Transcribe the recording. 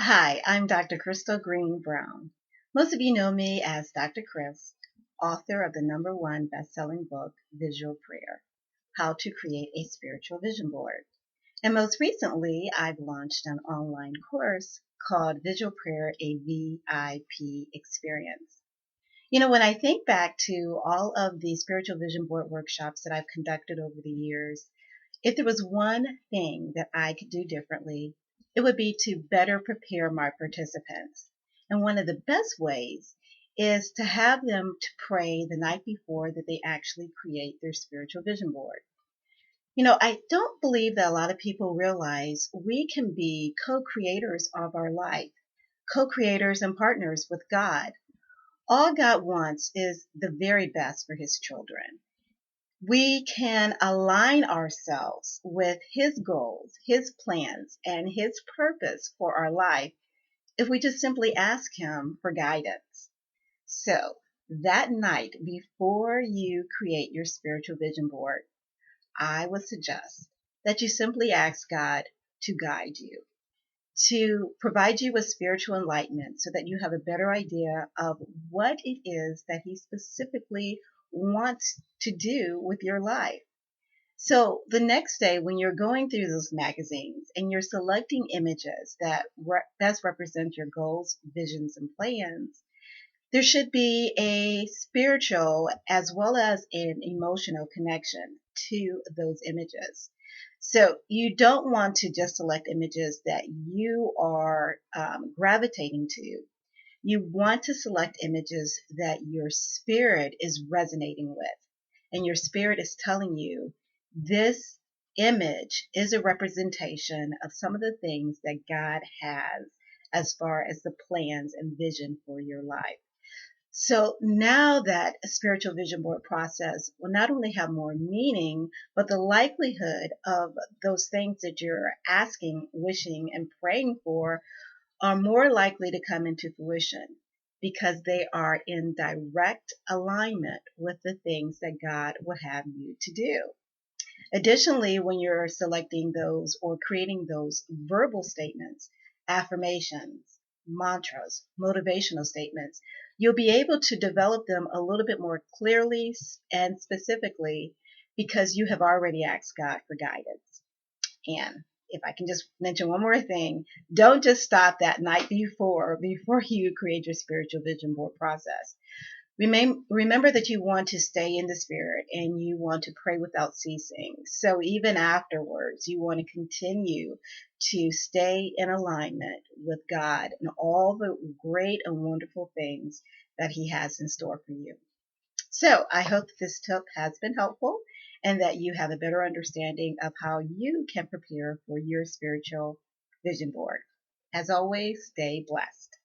Hi, I'm Dr. Crystal Green Brown. Most of you know me as Dr. Chris, author of the #1 best-selling book, Visual Prayer: How to Create a Spiritual Vision Board. And most recently, I've launched an online course called Visual Prayer, a VIP Experience. When I think back to all of the spiritual vision board workshops that I've conducted over the years, if there was one thing that I could do differently, it would be to better prepare my participants. And one of the best ways is to have them to pray the night before that they actually create their spiritual vision board. I don't believe that a lot of people realize we can be co-creators of our life, co-creators and partners with God. All God wants is the very best for his children. We can align ourselves with his goals, his plans, and his purpose for our life if we just simply ask him for guidance. So, that night before you create your spiritual vision board, I would suggest that you simply ask God to guide you, to provide you with spiritual enlightenment so that you have a better idea of what it is that he specifically wants to do with your life. So the next day, when you're going through those magazines and you're selecting images that best represent your goals, visions, and plans, there should be a spiritual as well as an emotional connection to those images. So you don't want to just select images that you are gravitating to. You want to select images that your spirit is resonating with, and your spirit is telling you this image is a representation of some of the things that God has as far as the plans and vision for your life. So now that a spiritual vision board process will not only have more meaning, but the likelihood of those things that you're asking, wishing, and praying for are more likely to come into fruition because they are in direct alignment with the things that God would have you to do. Additionally, when you're selecting those or creating those verbal statements, affirmations, mantras, motivational statements, you'll be able to develop them a little bit more clearly and specifically because you have already asked God for guidance. And if I can just mention one more thing, don't just stop that night before you create your spiritual vision board process. Remember that you want to stay in the spirit and you want to pray without ceasing. So even afterwards, you want to continue to stay in alignment with God and all the great and wonderful things that he has in store for you. So I hope this tip has been helpful and that you have a better understanding of how you can prepare for your spiritual vision board. As always, stay blessed.